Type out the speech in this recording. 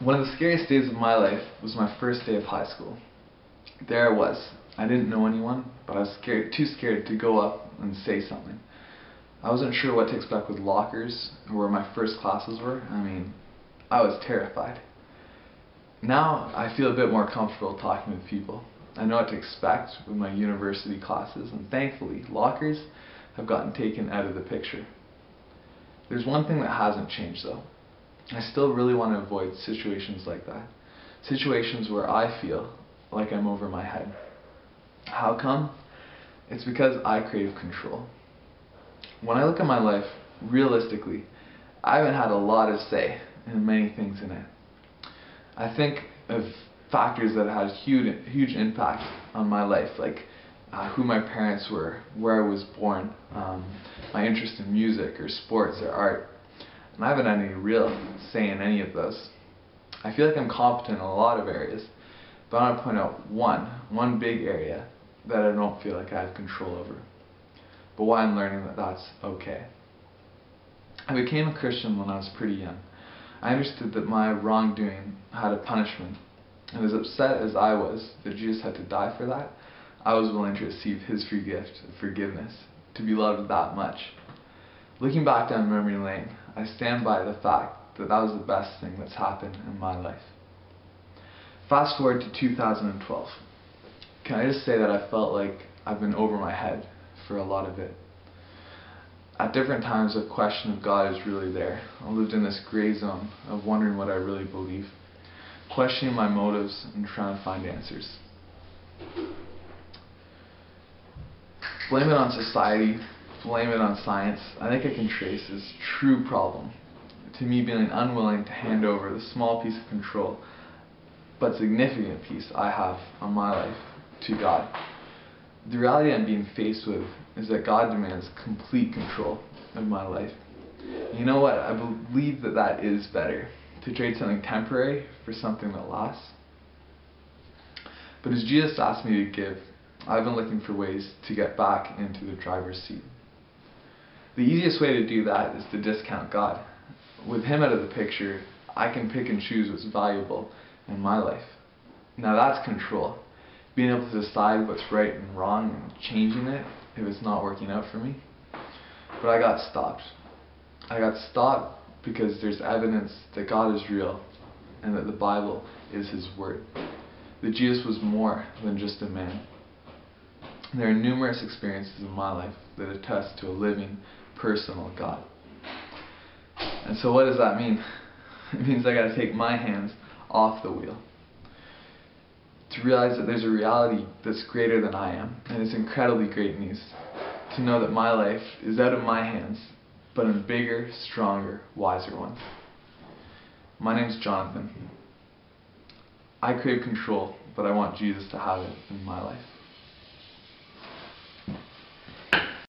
One of the scariest days of my life was my first day of high school. There I was. I didn't know anyone, but I was too scared to go up and say something. I wasn't sure what to expect with lockers or where my first classes were. I was terrified. Now I feel a bit more comfortable talking with people. I know what to expect with my university classes, and thankfully lockers have gotten taken out of the picture. There's one thing that hasn't changed though. I still really want to avoid situations like that. Situations where I feel like I'm over my head. How come? It's because I crave control. When I look at my life, realistically, I haven't had a lot of say in many things in it. I think of factors that had huge impact on my life, like who my parents were, where I was born, my interest in music or sports or art. And I haven't had any real say in any of those. I feel like I'm competent in a lot of areas, but I want to point out one big area that I don't feel like I have control over. But why I'm learning that that's okay. I became a Christian when I was pretty young. I understood that my wrongdoing had a punishment, and as upset as I was that Jesus had to die for that, I was willing to receive His free gift of forgiveness, to be loved that much. Looking back down memory lane, I stand by the fact that that was the best thing that's happened in my life. Fast forward to 2012. Can I just say that I felt like I've been over my head for a lot of it. At different times, the question of God is really there. I lived in this gray zone of wondering what I really believe, questioning my motives and trying to find answers. Blame it on society, blame it on science. I think I can trace this true problem to me being unwilling to hand over the small piece of control, but significant piece I have on my life to God. The reality I'm being faced with is that God demands complete control of my life. You know what? I believe that that is better, to trade something temporary for something that lasts. But as Jesus asked me to give, I've been looking for ways to get back into the driver's seat. The easiest way to do that is to discount God. With Him out of the picture, I can pick and choose what's valuable in my life. Now that's control. Being able to decide what's right and wrong and changing it if it's not working out for me. But I got stopped. I got stopped because there's evidence that God is real and that the Bible is His Word. That Jesus was more than just a man. There are numerous experiences in my life that attest to a living, personal God. And so what does that mean? It means I got to take my hands off the wheel. To realize that there's a reality that's greater than I am. And it's incredibly great news to know that my life is out of my hands, but in bigger, stronger, wiser ones. My name's Jonathan. I crave control, but I want Jesus to have it in my life.